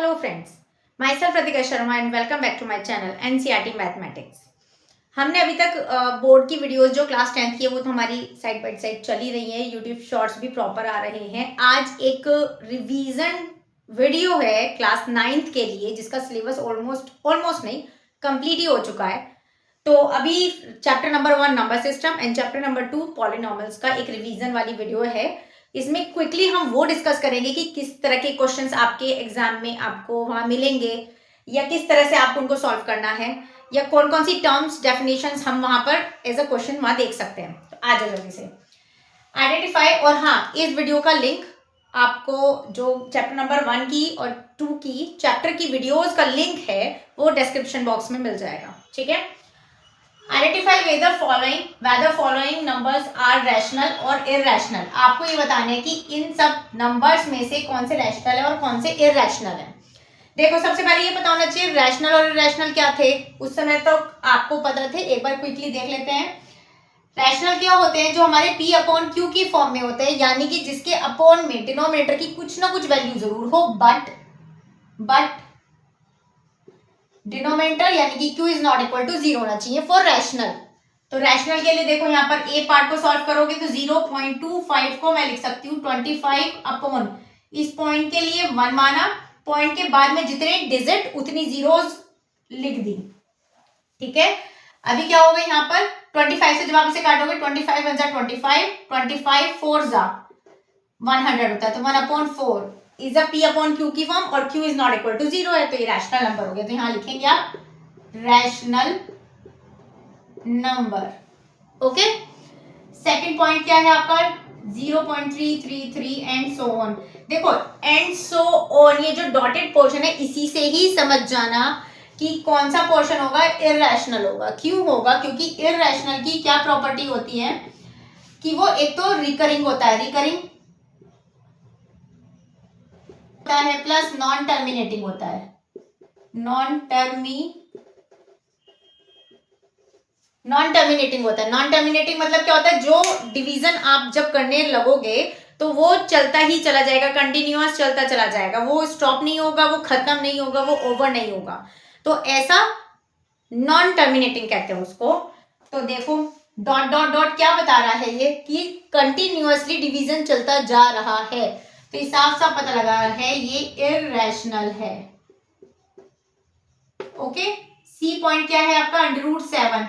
Hello friends, myself Radhika Sharma and welcome back to my channel NCERT Mathematics। हमने अभी तक board की videos जो क्लास 10th की है वो तो हमारी साइड बाय साइड चली रही है, यूट्यूब शॉर्ट्स भी प्रॉपर आ रहे हैं। आज एक रिवीजन वीडियो है क्लास 9th के लिए जिसका सिलेबस ऑलमोस्ट नहीं कंप्लीट ही हो चुका है। तो अभी chapter number 1 number system and chapter number 2 polynomials का एक रिवीजन वाली वीडियो है। इसमें क्विकली हम वो डिस्कस करेंगे कि किस तरह के क्वेश्चंस आपके एग्जाम में आपको वहां मिलेंगे या किस तरह से आपको उनको सॉल्व करना है या कौन कौन सी टर्म्स डेफिनेशंस हम वहां पर एज अ क्वेश्चन वहां देख सकते हैं। तो आ जाओ जल्दी से आइडेंटिफाई। और हाँ, इस वीडियो का लिंक आपको जो चैप्टर नंबर 1 की और 2 की चैप्टर की वीडियोस का लिंक है वो डिस्क्रिप्शन बॉक्स में मिल जाएगा। ठीक है। Identify whether following numbers are rational और irrational। आपको ये बताना है कि इन सब नंबर्स में से कौन से रैशनल है और कौन से इरैशनल है। देखो, सबसे पहले ये पता होना चाहिए रैशनल और इरैशनल क्या थे। उस समय तो आपको पता थे, एक बार क्विकली देख लेते हैं। रैशनल क्या होते हैं? जो हमारे p अपॉन क्यू की फॉर्म में होते हैं, यानी कि जिसके अपॉन में डिनोमिनेटर की कुछ ना कुछ वैल्यू जरूर हो, बट डिनोमिनेटर यानी कि q is not equal to 0 होना चाहिए फॉर रैशनल। तो रैशनल के लिए देखो, यहाँ पर ए पार्ट को सॉल्व करोगे तो 0.25 को मैं लिख सकती हूँ 25 अपॉन इस पॉइंट के लिए 1 माना, पॉइंट के बाद में जितने डिजिट उतनी जीरोस लिख दी। ठीक है। अभी क्या होगा यहाँ पर 25 से जब आप इसे काटोगे 25 1 जा 25 4 जा 100 होता है, तो 1/4 is a p upon q की फॉर्म और q is not equal to 0 है, तो ये रैशनल नंबर हो गया। तो यहाँ लिखेंगे आप rational number. Okay. Second point क्या है आपका 0.333 एंड सो ऑन। देखो, एंड सो ऑन ये जो डॉटेड पोर्शन है इसी से ही समझ जाना कि कौन सा पोर्शन होगा इरैशनल होगा। क्यों होगा? क्योंकि इरैशनल की क्या प्रॉपर्टी होती है कि वो एक तो रिकरिंग होता है, है प्लस नॉन टर्मिनेटिंग होता है। नॉन टर्मिनेटिंग होता है। नॉन टर्मिनेटिंग मतलब क्या होता है? जो डिवीजन आप जब करने लगोगे तो वो चलता ही चला जाएगा, कंटिन्यूअस चलता चला जाएगा, वो स्टॉप नहीं होगा, वो खत्म नहीं होगा, वो ओवर नहीं होगा। तो ऐसा नॉन टर्मिनेटिंग कहते हैं उसको। तो देखो डॉट डॉट डॉट क्या बता रहा है ये कि कंटिन्यूअसली डिवीजन चलता जा रहा है, तो साफ साफ पता लगा रहा है ये इरैशनल है। ओके। सी पॉइंट क्या है आपका √7।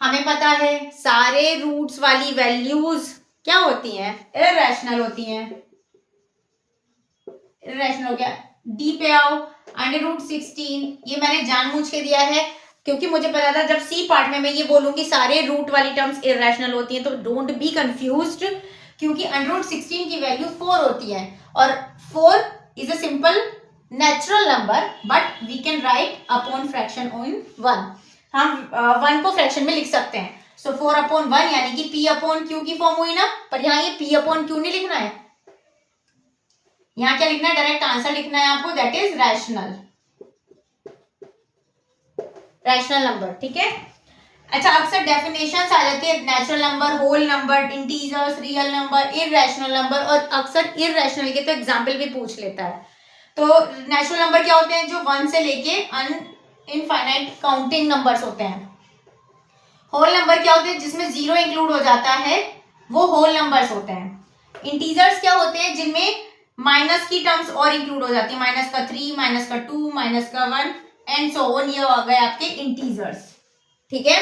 हमें पता है सारे रूट्स वाली वैल्यूज क्या होती हैं? इरैशनल होती हैं। इरैशनल हो गया। डी पे आओ, √16 ये मैंने जानबूझ के दिया है क्योंकि मुझे पता था जब सी पार्ट में मैं ये बोलूंगी सारे रूट वाली टर्म्स इरैशनल होती हैं, तो डोंट बी कंफ्यूज्ड, क्योंकि √16 की वैल्यू 4 होती है और 4 is a simple natural number but we can write upon fraction on 1। हम 1 को फ्रैक्शन में लिख सकते हैं। सो 4/1 यानी कि p अपॉन क्यू की फॉर्म हुई ना, पर यहाँ ये p अपॉन क्यू नहीं लिखना है, यहाँ क्या लिखना है? डायरेक्ट आंसर लिखना है आपको, दैट इज रैशनल नंबर। ठीक है। अच्छा, अक्सर डेफिनेशंस आ जाती है natural number, whole number, integers, real number, irrational number, और अक्सर इरैशनल के तो एग्जाम्पल भी पूछ लेता है। तो नेचुरल नंबर क्या होते हैं? जो 1 से लेके इनफाइनाइट काउंटिंग नंबर्स होते हैं। होल नंबर क्या होते हैं? जिसमें 0 इंक्लूड हो जाता है, वो होल नंबर्स होते हैं। इंटीजर्स क्या होते हैं? जिनमें माइनस की टर्म्स और इंक्लूड हो जाती है, -3, -2, -1 एंड सो ऑन, ये आ गए आपके इंटीजर्स। ठीक है।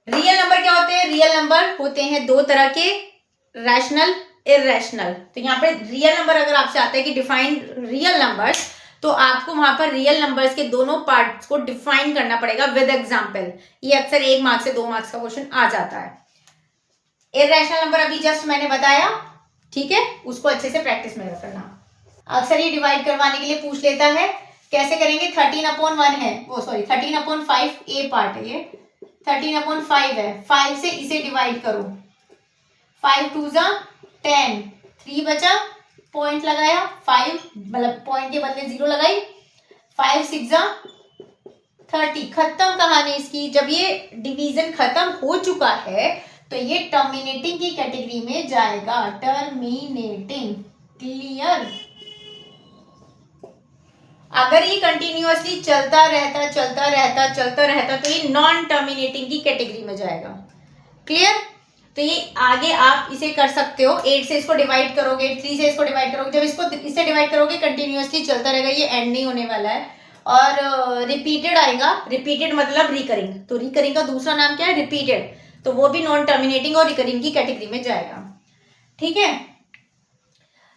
रियल नंबर क्या होते हैं? रियल नंबर होते हैं दो तरह के, रैशनल, इरैशनल। तो यहाँ पे रियल नंबर अगर आपसे आता है कि डिफाइन रियल नंबर्स, तो आपको वहां पर रियल नंबर्स के दोनों पार्ट्स को डिफाइन करना पड़ेगा विद एग्जांपल। ये अक्सर 1 मार्क्स से 2 मार्क्स का क्वेश्चन आ जाता है। इरैशनल नंबर अभी जस्ट मैंने बताया, ठीक है, उसको अच्छे से प्रैक्टिस में करना। अक्सर ये डिवाइड करवाने के लिए पूछ लेता है, कैसे करेंगे? 13/1 है, वो सॉरी 13/5 ए पार्ट है, ये 13/5 है, 5 से इसे डिवाइड करो, 5 2 जा 10, 3 बचा, पॉइंट लगाया, 5 मतलब पॉइंट के बदले 0 लगाई, 5 6 जा 30, खत्म कहानी इसकी। जब ये डिवीजन खत्म हो चुका है तो ये टर्मिनेटिंग की कैटेगरी में जाएगा, टर्मिनेटिंग। क्लियर? अगर ये कंटिन्यूअसली चलता रहता तो ये नॉन टर्मिनेटिंग की कैटेगरी में जाएगा। क्लियर? तो ये आगे आप इसे कर सकते हो, 8 से इसको डिवाइड करोगे, 3 से इसको डिवाइड करोगे, जब इसको इससे डिवाइड करोगे कंटिन्यूअसली चलता रहेगा, ये एंड नहीं होने वाला है। और रिपीटेड आएगा, रिपीटेड मतलब रिकरिंग, तो रिकरिंग का दूसरा नाम क्या है? रिपीटेड, तो वो भी नॉन टर्मिनेटिंग और रिकरिंग की कैटेगरी में जाएगा। ठीक है,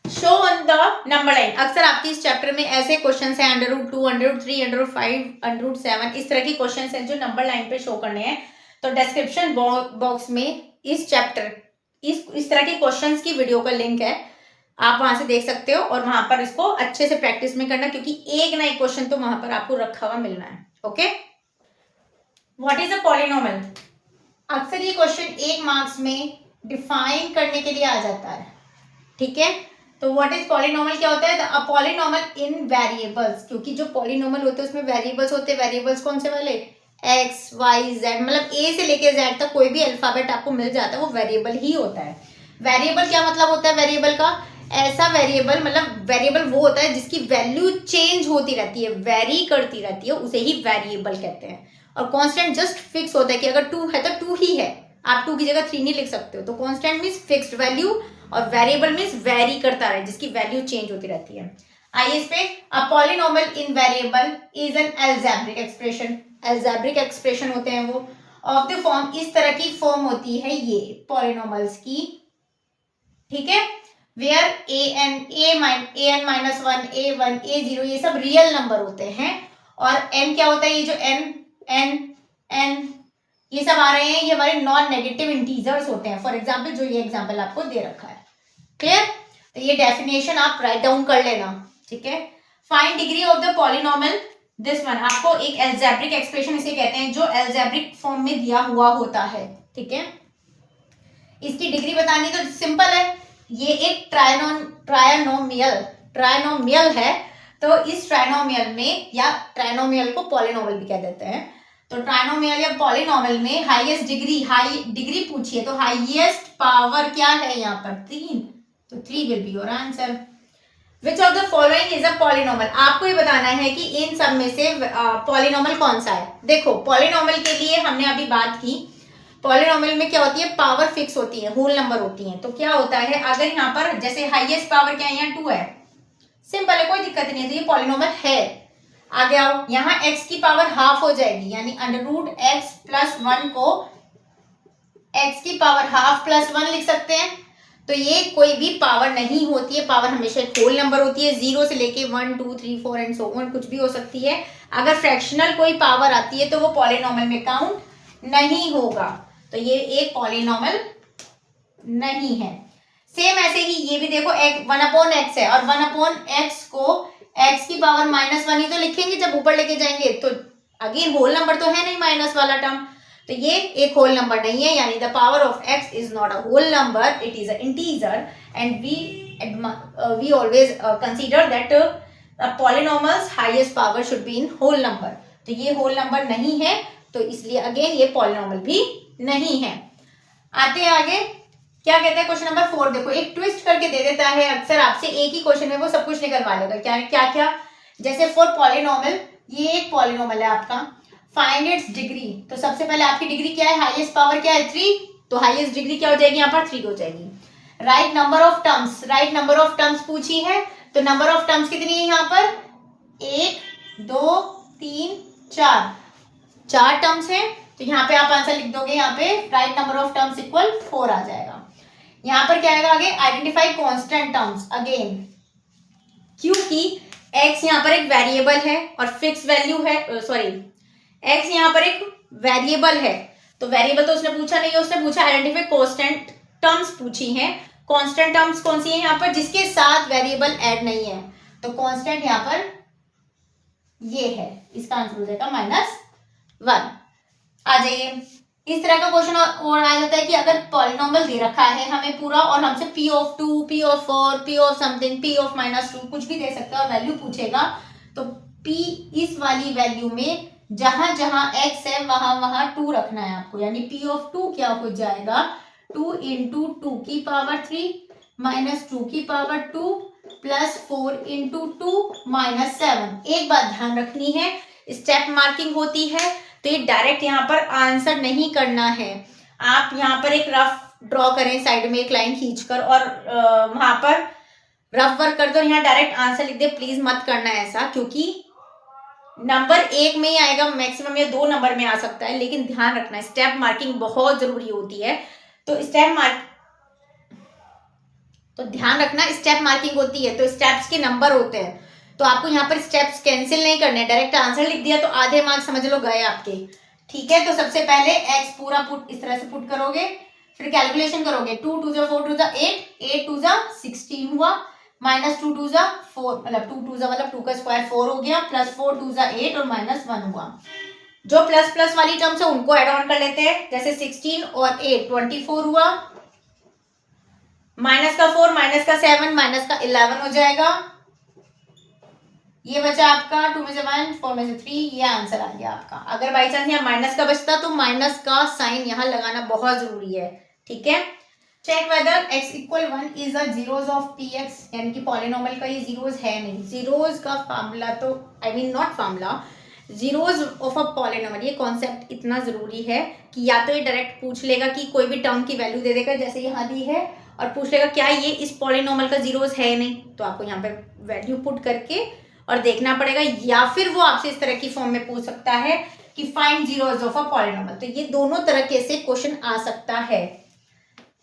show on the number line. अक्सर आपके इस चैप्टर में ऐसे क्वेश्चन है √2, √3, √5, √7, इस तरह के क्वेश्चन हैं जो नंबर लाइन पे शो करने हैं। तो डिस्क्रिप्शन बॉक्स में इस चैप्टर इस तरह के क्वेश्चंस की वीडियो का लिंक है, आप वहां से देख सकते हो और वहां पर इसको अच्छे से प्रैक्टिस में करना, क्योंकि एक ना एक क्वेश्चन तो वहां पर आपको रखा हुआ मिलना है। Okay, what is a polynomial? अक्सर ये क्वेश्चन 1 मार्क्स में डिफाइन करने के लिए आ जाता है। ठीक है, तो व्हाट इज पॉलिनोमियल क्या होता है? अ पॉलिनोमियल इन वेरिएबल्स, क्योंकि जो पॉलिनोमियल होते हैं उसमें वेरिएबल्स होते हैं। वेरिएबल्स कौन से वाले? एक्स, वाई, जेड, मतलब ए से लेके जेड तक कोई भी अल्फाबेट आपको मिल जाता है वो वेरिएबल ही होता है। वेरिएबल क्या मतलब होता है वेरिएबल का? ऐसा वेरिएबल, मतलब वेरिएबल वो होता है जिसकी वैल्यू चेंज होती रहती है, वेरी करती रहती है, उसे ही वेरिएबल कहते हैं। और कांस्टेंट जस्ट फिक्स होता है कि अगर 2 है तो 2 ही है, आप 2 की जगह 3 नहीं लिख सकते हो। तो कांस्टेंट मींस फिक्स्ड वैल्यू और वेरिएबल मींस वेरी करता है, जिसकी वैल्यू चेंज होती रहती है। आइए इस पे, a polynomial in variable is an algebraic expression. Algebraic expression होते हैं वो ऑफ द फॉर्म, इस तरह की फॉर्म होती है ये पॉलिनोमियल्स की। ठीक है, वेयर an -1, a1, a0 ये सब रियल नंबर होते हैं। और n क्या होता है? ये जो n ये सब आ रहे हैं, ये हमारे नॉन नेगेटिव इंटीजर्स होते हैं। फॉर एग्जाम्पल जो ये एग्जाम्पल आपको दे रखा है। क्लियर? तो ये डेफिनेशन आप राइट डाउन कर लेना। ठीक है, find degree of the polynomial, this one, आपको एक एल्जेब्रिक एक्सप्रेशन इसे कहते हैं जो एल्जेब्रिक फॉर्म में दिया हुआ होता है। ठीक है, इसकी डिग्री बतानी तो सिंपल है, ये एक ट्रायनोमियल है। तो इस ट्रायनोमियल में, या ट्रायनोमियल को पॉलिनोमियल भी कह देते हैं, तो ट्रायनोमियल या पॉलिनोमियल में हाईएस्ट डिग्री, हाई डिग्री पूछिए तो हाईएस्ट पावर क्या है यहाँ पर? 3, तो 3 will be your answer. Which of the following is a polynomial? आपको ये बताना है कि इन सब में से पॉलिनोमियल कौन सा है। देखो, पॉलिनोमियल के लिए हमने अभी बात की, पॉलिनोमियल में क्या होती है? पावर फिक्स होती है, होल नंबर होती है। तो क्या होता है, अगर यहाँ पर जैसे हाईएस्ट पावर क्या है? यहाँ 2 है, सिंपल है, कोई दिक्कत नहीं है, तो ये पॉलिनोमियल है। आगे आओ, यहाँ x की पावर हाफ हो जाएगी, यानी √x+1 को x की पावर हाफ +1 लिख सकते हैं। तो ये कोई भी पावर नहीं होती है, पावर हमेशा एक होल नंबर होती है, 0 से लेके 1, 2, 3, 4 एंड सो ऑन, कुछ भी हो सकती है। अगर फ्रैक्शनल कोई पावर आती है तो वो पॉलिनोमियल में काउंट नहीं होगा, तो ये एक पॉलिनोमियल नहीं है। सेम ऐसे ही ये भी देखो, 1/x है और 1/x को x की पावर -1 ही तो लिखेंगे जब ऊपर लेके जाएंगे, तो अगेन होल नंबर तो है नहीं माइनस वाला टर्म, तो ये एक होल नंबर नहीं है, यानी the power of x is not a whole number, it is a integer and we always consider that polynomials highest power should be in whole number. तो ये होल नंबर नहीं है, तो इसलिए अगेन ये पॉलिनोमियल भी नहीं है। आते हैं आगे, क्या कहते हैं क्वेश्चन नंबर 4। देखो, एक ट्विस्ट करके दे देता है अक्सर आपसे, एक ही क्वेश्चन में वो सब कुछ निकलवा लेगा। क्या क्या क्या? जैसे फॉर पॉलिनोमियल, ये एक पॉलिनोमियल है आपका, फाइंड इट्स डिग्री। तो सबसे पहले आपकी डिग्री क्या है? हाईएस्ट पावर क्या है? 3, तो हाईएस्ट डिग्री क्या हो जाएगी यहाँ पर? 3 हो जाएगी। Right number of terms, right number of terms पूछी है, तो नंबर ऑफ टर्म्स कितनी है यहाँ पर? 1, 2, 3, 4 टर्म्स है, तो यहाँ पे आप आंसर लिख दोगे, यहाँ पे right number of terms equal 4 आ जाएगा। यहाँ पर क्या आएगा आगे? आइडेंटिफाई कांस्टेंट टर्म्स, अगेन क्योंकि x यहाँ पर एक वेरिएबल है और फिक्स वैल्यू है, सॉरी x यहाँ पर एक वेरिएबल है, तो वेरिएबल तो उसने पूछा नहीं है, उसने पूछा आइडेंटिफाई कांस्टेंट टर्म्स पूछी हैं। कांस्टेंट टर्म्स कौन सी है यहाँ पर? जिसके साथ वेरिएबल ऐड नहीं है, तो कांस्टेंट यहाँ पर ये है, इसका आंसर हो जाएगा -1। आ जाइए, इस तरह का क्वेश्चन और आ जाता है कि अगर पॉलिनोमियल दे रखा है हमें पूरा और हमसे p(2), p(4), p(समथिंग), p(-2) कुछ भी दे सकता है और वैल्यू पूछेगा, तो p इस वाली वैल्यू में जहां जहां x है वहां वहां 2 रखना है आपको, यानी p(2) क्या हो जाएगा? 2 × 2 की पावर 3 -2 की पावर 2 +4 इंटू 2 -7। एक बात ध्यान रखनी है, स्टेप मार्किंग होती है तो ये डायरेक्ट यहाँ पर आंसर नहीं करना है। आप यहाँ पर एक रफ ड्रॉ करें, साइड में एक लाइन खींचकर, और वहां पर रफ वर्क कर दो, यहाँ डायरेक्ट आंसर लिख दे। प्लीज मत करना ऐसा, क्योंकि नंबर एक में ही आएगा मैक्सिमम, या 2 नंबर में आ सकता है, लेकिन ध्यान रखना स्टेप मार्किंग बहुत जरूरी होती है। तो ध्यान रखना स्टेप मार्किंग होती है तो स्टेप्स के नंबर होते हैं, तो आपको यहाँ पर स्टेप्स कैंसिल नहीं करने, डायरेक्ट आंसर लिख दिया तो आधे मार्क्स समझ लो गए आपके। ठीक है, तो सबसे पहले x पूरा पुट इस तरह से पुट करोगे, फिर कैलकुलेशन करोगे। 2 2 4 2 8, 8 2 16 हुआ, -2 2 4, मतलब 2 2 मतलब 2 का स्क्वायर 4 हो गया, +4 2 8 और -1 हुआ। जो प्लस प्लस वाली टर्म्स है उनको एड ऑन कर लेते हैं, जैसे 16 और 8 24 हुआ, -4 -7 -11 हो जाएगा। ये बचा आपका 2 में से 1 4 में से 3, ये आंसर आ गया आपका। अगर बाई चांस यहाँ माइनस का बचता तो माइनस का साइन यहाँ लगाना बहुत जरूरी है। ठीक है, check whether x equal 1 is a zeros of px, यानी कि पॉलिनोमियल का ये जीरोस है नहीं। जीरोस का फार्मूला तो I mean not formula, zeros of a polynomial, ये कॉन्सेप्ट इतना जरूरी है कि या तो ये डायरेक्ट पूछ लेगा कि कोई भी टर्म की वैल्यू दे देगा, जैसे यहाँ दी है, और पूछ लेगा क्या ये इस पॉलिनोमियल का जीरोस है नहीं, तो आपको यहाँ पे वैल्यू पुट करके और देखना पड़ेगा, या फिर वो आपसे इस तरह की फॉर्म में पूछ सकता है कि find zeros of a polynomial. तो ये दोनों तरीके से क्वेश्चन आ सकता है।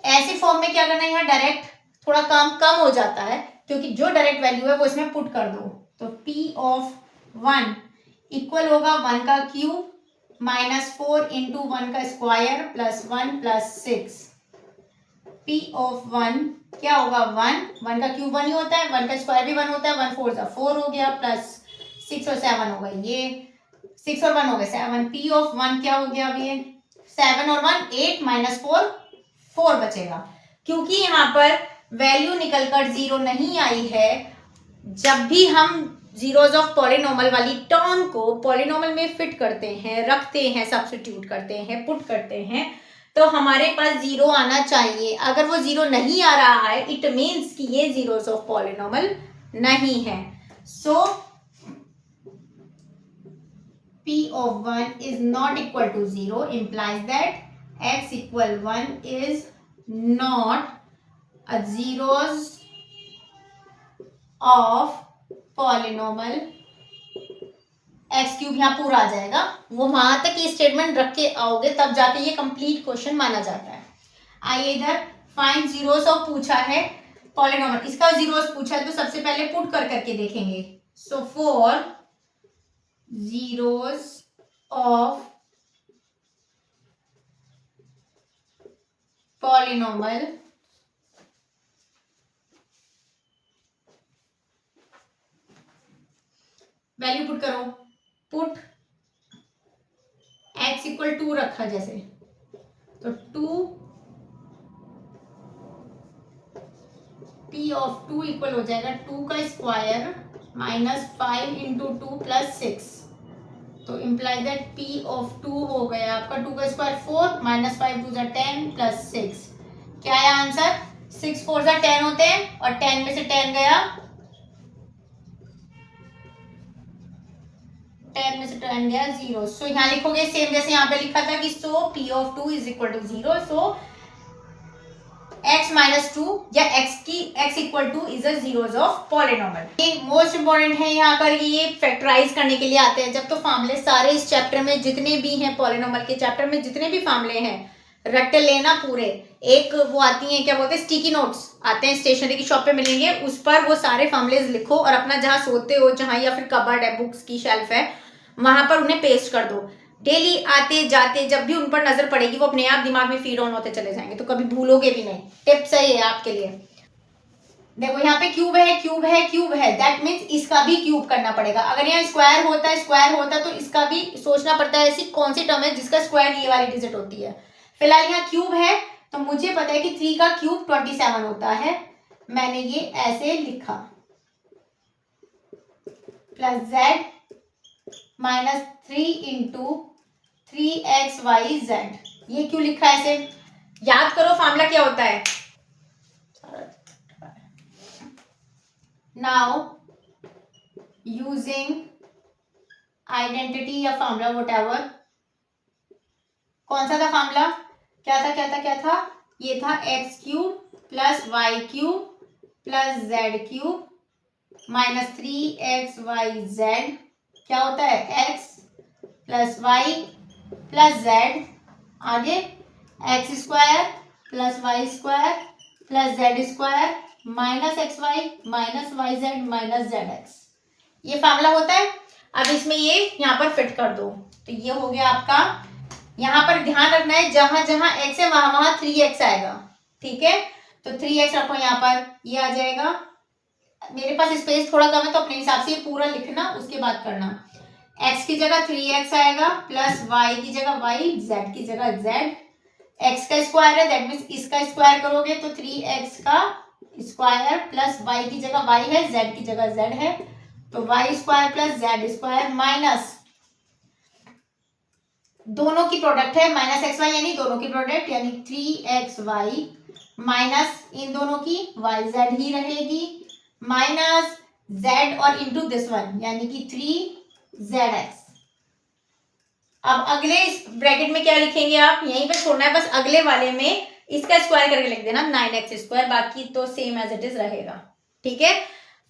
ऐसे फॉर्म में क्या करना है, यहाँ डायरेक्ट थोड़ा काम कम हो जाता है, क्योंकि जो डायरेक्ट वैल्यू है वो इसमें पुट कर दो। तो p ऑफ 1 इक्वल होगा 1 का क्यूब -4 इंटू 1 का स्क्वायर +1 +6। p ऑफ 1 क्या होगा, 1 का क्यूब 1 ही होता है, 1 का स्क्वायर भी 1 होता है, 1 4 4 हो गया, +6 और 7 हो गए, ये 6 और 1 हो गए 7। p ऑफ 1 क्या हो गया, अब ये 7 और 1 8 -4 4 बचेगा। क्योंकि यहाँ पर वैल्यू निकलकर 0 नहीं आई है, जब भी हम जीरोस ऑफ पॉलिनोमियल वाली टर्म को पॉलिनोमियल में फिट करते हैं, रखते हैं, सब्स्टिट्यूट करते हैं, पुट करते हैं, तो हमारे पास 0 आना चाहिए। अगर वो 0 नहीं आ रहा है, इट मीन्स कि ये जीरोस ऑफ पॉलिनोमियल नहीं है। सो p of 1 is not equal to 0 implies that x equal 1 is not a zeros of polynomial। X cube यहाँ पूरा आ जाएगा, वो वहां तक ये स्टेटमेंट रख के आओगे तब जाके ये कंप्लीट क्वेश्चन माना जाता है। आइए इधर फाइंड जीरोस ऑफ पूछा है पॉलिनोमियल, इसका जीरोस पूछा है तो सबसे पहले पुट कर करके देखेंगे। So for zeros of polynomial value put करो, पुट x इक्वल 2 रखा जैसे, तो 2 p ऑफ 2 इक्वल हो जाएगा 2 का स्क्वायर -5 इंटू 2 +6। तो इम्प्लाई दैट p ऑफ 2 हो गया आपका 2 का स्क्वायर 4 -5 2 10 +6। क्या है आंसर, 6 4 10 होते हैं, और 10 में से 10 गया, 10 में से 10 गया 0। सो यहाँ लिखोगे सेम जैसे यहाँ पे लिखा था कि so p of 2 is equal to 0। So x -2 या x equal to is a zeros of polynomial. ये मोस्ट इंपॉर्टेंट है, यहाँ पर ये फैक्टराइज करने के लिए आते हैं। जब तो फार्मूले सारे इस चैप्टर में जितने भी हैं, पॉलिनोमियल के चैप्टर में जितने भी फार्मूले हैं रट लेना पूरे। एक वो आती है, क्या बोलते हैं, स्टिकी नोट्स आते हैं, स्टेशनरी की शॉप पे मिलेंगे, उस पर वो सारे फार्मूलेज लिखो और अपना जहाँ सोते हो, जहाँ या फिर कबर्ड है, बुक्स की शेल्फ है, वहां पर उन्हें पेस्ट कर दो। डेली आते जाते जब भी उन पर नजर पड़ेगी वो अपने आप दिमाग में फीड ऑन होते चले जाएंगे, तो कभी भूलोगे भी नहीं। टिप सही है आपके लिए। देखो यहाँ पे क्यूब है, क्यूब है, क्यूब है, दैट मीन्स इसका भी क्यूब करना पड़ेगा। अगर यहाँ स्क्वायर होता तो इसका भी सोचना पड़ता है ऐसी कौन सी टर्म है जिसका स्क्वायर ये वाली डिजिट होती है। फिलहाल यहाँ क्यूब है तो मुझे पता है कि 3 का क्यूब 27 होता है, मैंने ये ऐसे लिखा, +z -3 इंटू 3xyz। ये क्यों लिखा है ऐसे, याद करो फार्मूला क्या होता है। नाउ यूजिंग आइडेंटिटी या फॉर्मूला व्हाटएवर, कौन सा था फॉर्मूला, क्या था, ये था x cube plus y cube plus z cube minus 3xyz, क्या होता है x plus y plus z, आगे x square plus y square plus z square minus x y minus y z minus z x, ये formula होता है। अब इसमें ये यहाँ पर फिट कर दो, तो ये हो गया आपका। यहाँ पर ध्यान रखना है जहां जहां x है वहां वहां 3x आएगा, ठीक है, तो 3x रखो यहाँ पर, ये आ जाएगा। मेरे पास स्पेस थोड़ा कम है तो अपने हिसाब से ये पूरा लिखना, उसके बाद करना। x की जगह 3x आएगा प्लस y की जगह y, z की जगह z, x का स्क्वायर है दैट मीन्स इसका स्क्वायर करोगे तो 3x का स्क्वायर प्लस y की जगह y है, z की जगह z है, तो y square plus z square minus दोनों की प्रोडक्ट है माइनस एक्स वाई, यानी दोनों की प्रोडक्ट यानी 3xy माइनस इन दोनों की yz ही रहेगी माइनस z और इंटू दिस वन यानी कि 3zx। अब अगले इस ब्रैकेट में क्या लिखेंगे आप, यहीं पे छोड़ना है, बस अगले वाले में इसका स्क्वायर करके लिख देना 9x स्क्वायर, बाकी तो सेम एज इट इज रहेगा, ठीक है।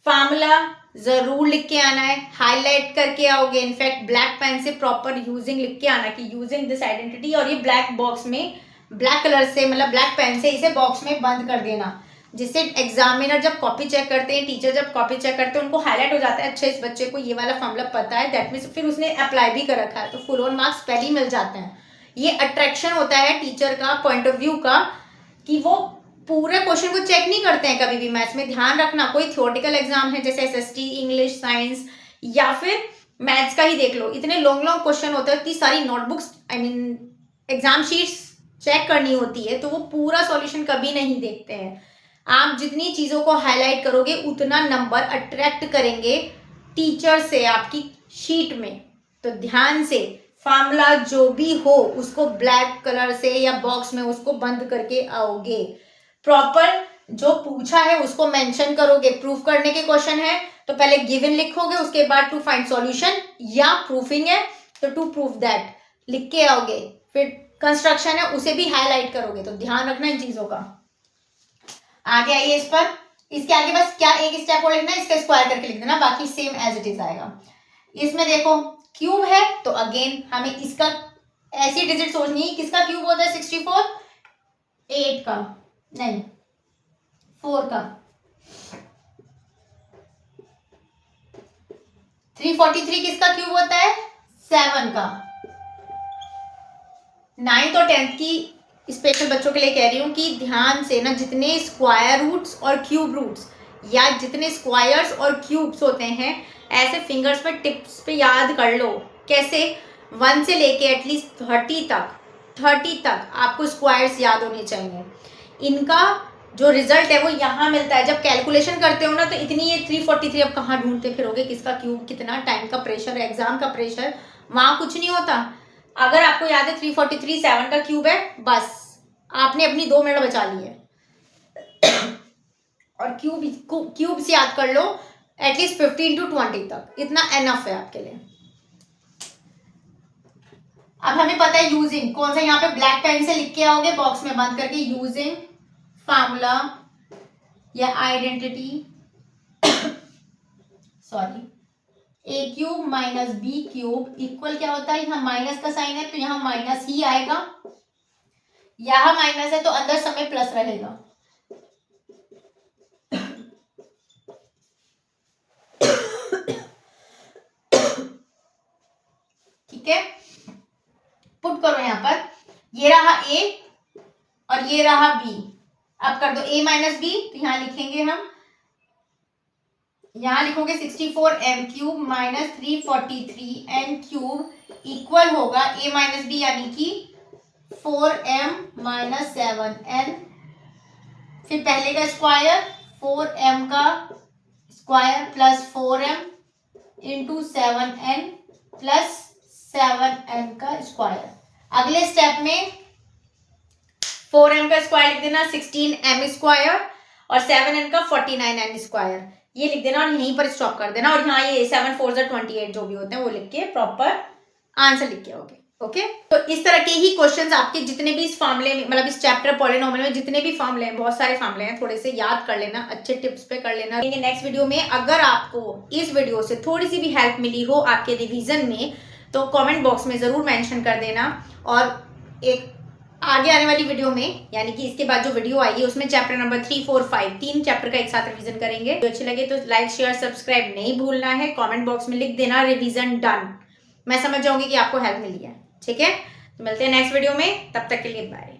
फार्मूला जरूर लिख के आना है, हाईलाइट करके आओगे, इनफैक्ट ब्लैक पेन से प्रॉपर यूजिंग लिख के आना कि यूजिंग दिस आइडेंटिटी, और ये ब्लैक बॉक्स में ब्लैक कलर से मतलब ब्लैक पेन से इसे बॉक्स में बंद कर देना, जिससे एग्जामिनर जब कॉपी चेक करते हैं, टीचर जब कॉपी चेक करते हैं, उनको हाईलाइट हो जाता है, अच्छा इस बच्चे को ये वाला फॉर्मूला पता है, दैट मीन्स फिर उसने अप्लाई भी कर रखा है, तो फुल ऑन मार्क्स पहले ही मिल जाते हैं। ये अट्रैक्शन होता है टीचर का पॉइंट ऑफ व्यू का, कि वो पूरे क्वेश्चन को चेक नहीं करते हैं कभी भी मैथ्स में। ध्यान रखना, कोई थ्योरेटिकल एग्जाम है जैसे एसएसटी, इंग्लिश, साइंस या फिर मैथ्स का ही देख लो, इतने लॉन्ग लॉन्ग क्वेश्चन होते हैं, इतनी सारी notebooks I mean exam sheets check करनी होती है, तो वो पूरा सॉल्यूशन कभी नहीं देखते हैं। आप जितनी चीज़ों को हाईलाइट करोगे उतना नंबर अट्रैक्ट करेंगे टीचर से आपकी शीट में, तो ध्यान से फार्मूला जो भी हो उसको ब्लैक कलर से या बॉक्स में उसको बंद करके आओगे, प्रॉपर जो पूछा है उसको मेंशन करोगे। प्रूफ करने के क्वेश्चन है तो पहले गिवन लिखोगे, उसके बाद टू फाइंड सॉल्यूशन, या प्रूफिंग है तो टू प्रूफ दैट लिख के आओगे, फिर कंस्ट्रक्शन है उसे भी हाईलाइट करोगे, तो ध्यान रखना इन चीजों का। आगे आइए इस पर, इसके आगे बस क्या एक स्टेप और लिखना है, इसका स्क्वायर करके लिख देना, बाकी सेम एज इट इज आएगा। इसमें देखो क्यूब है तो अगेन हमें इसका ऐसी डिजिट सोचनी है, किसका क्यूब होता है 64, 8 का नहीं 4 का, 343 किसका क्यूब होता है 7 का। 9th और 10th की स्पेशल बच्चों के लिए कह रही हूँ कि ध्यान से ना, जितने स्क्वायर रूट्स और क्यूब रूट्स या जितने स्क्वायर्स और क्यूब्स होते हैं ऐसे फिंगर्स पे टिप्स पे याद कर लो, कैसे 1 से लेके एटलीस्ट 30 तक आपको स्क्वायर्स याद होने चाहिए। इनका जो रिजल्ट है वो यहाँ मिलता है, जब कैलकुलेशन करते हो ना तो इतनी ये 343 अब कहाँ ढूंढते फिरोगे, किसका क्यूब कितना, टाइम का प्रेशर, एग्जाम का प्रेशर, वहाँ कुछ नहीं होता। अगर आपको याद है 343 7 का क्यूब है, बस आपने अपनी 2 मिनट बचा लिए और क्यूब से याद कर लो एटलीस्ट 15 to 20 तक, इतना एनफ है आपके लिए। अब हमें पता है यूजिंग कौन सा, यहाँ पे ब्लैक पेन से लिख के आओगे बॉक्स में बंद करके, यूजिंग फार्मूला या identity sorry a cube minus b cube equal क्या होता है, यहाँ माइनस का साइन है तो यहाँ माइनस ही आएगा, यहाँ माइनस है तो अंदर समय प्लस रहेगा ठीक है। पुट करो यहाँ पर, ये रहा ए और ये रहा बी, अब कर दो a माइनस बी, तो यहाँ लिखेंगे हम, यहाँ लिखोगे 64m cube minus 343n cube equal होगा a माइनस बी यानी कि 4m माइनस 7n, फिर पहले का स्क्वायर 4m का square plus 4m into 7n plus 7n का स्क्वायर। अगले स्टेप में 4m का स्क्वायर लिख देना 16m स्क्वायर और 7n का 49n स्क्वायर, ये लिख देना और यहीं पर स्टॉप कर देना, और यहाँ ये 7 4 28 जो भी होते हैं वो लिख के प्रॉपर आंसर लिख के ओके। तो इस तरह के ही क्वेश्चंस आपके जितने भी इस फार्मूले में, मतलब इस चैप्टर पॉलिनोमियल में जितने भी फार्मूले हैं, बहुत सारे फार्मूले हैं, थोड़े से याद कर लेना, अच्छे टिप्स पे कर लेना। नेक्स्ट वीडियो में अगर आपको इस वीडियो से थोड़ी सी भी हेल्प मिली हो आपके रिवीजन में तो कमेंट बॉक्स में जरूर मेंशन कर देना। और एक आगे आने वाली वीडियो में, यानी कि इसके बाद जो वीडियो आएगी उसमें चैप्टर नंबर 3 4 5 तीन चैप्टर का एक साथ रिवीजन करेंगे। तो अच्छे लगे तो लाइक शेयर सब्सक्राइब नहीं भूलना है। कमेंट बॉक्स में लिख देना रिवीजन डन, मैं समझ जाऊंगी कि आपको हेल्प मिली है। ठीक है, तो मिलते हैं नेक्स्ट वीडियो में, तब तक के लिए बाय।